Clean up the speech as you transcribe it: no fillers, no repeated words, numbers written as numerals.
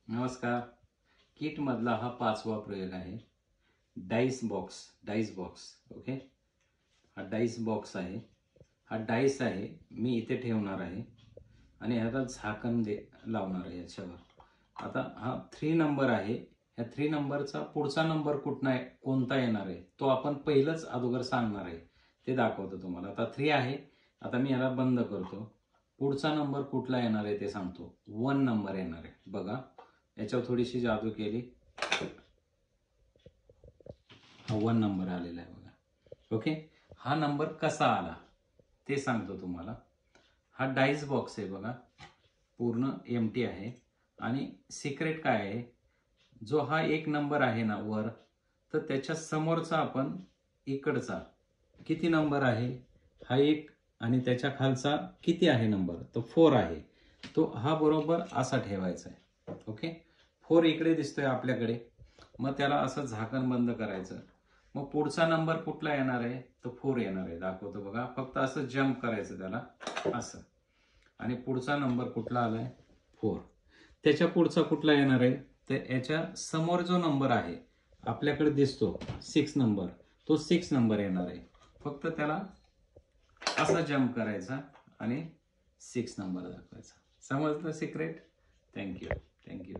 नमस्कार. किट मधला हा 5वा प्रयोग आहे. Dice box. ओके, हा डाइस बॉक्स आहे. हा डाइस आहे, मी इथे ठेवणार आहे आणि ह्याला झाकण लावणार आहे याच्यावर. आता हा 3 नंबर आहे. ह्या 3 नंबरचा पुढचा नंबर कोणता येणार आहे तो आपण पहिलंच अगोदर सांगणार आहे, ते दाखवतो तुम्हाला. आता 3 आहे. आता मी याला बंद करतो. पुढचा नंबर कुठला येणार आहे ते सांगतो. 1 नंबर येणार आहे. बघा, याच्यावर थोडीशी जादू केली, हा 1 नंबर आलेला आहे बघा. ओके, हा नंबर कसा आला ते सांगतो तुम्हाला. हा डाइस बॉक्स आहे बघा, पूर्ण एम्प्टी आहे. आणि सिक्रेट काय आहे, जो हा 1 नंबर आहे ना वर, तर त्याच्या समोरचा आपण इकडचा किती नंबर आहे, हा 1, आणि त्याच्या खालचा किती आहे नंबर, तो 4 आहे. तो हा बरोबर असा ठेवायचा आहे. ओके, 4 इकडे दिसतोय आपल्याकडे. मग त्याला असं झाकण बंद करायचं. मग पुढचा नंबर कुठला येणार आहे, तो 4 येणार आहे. दाखवतो बघा, फक्त असं जम्प करायचं त्याला असं, आणि पुढचा नंबर कुठला आलाय, 4. त्याच्या पुढचा कुठला येणार आहे, तर याच्या समोर जो नंबर आहे आपल्याकडे दिसतो 6 नंबर, तो 6 नंबर येणार आहे. फक्त त्याला असं जम्प करायचा आणि 6 नंबर दाखवायचा. समजलं सिक्रेट? थँक्यू.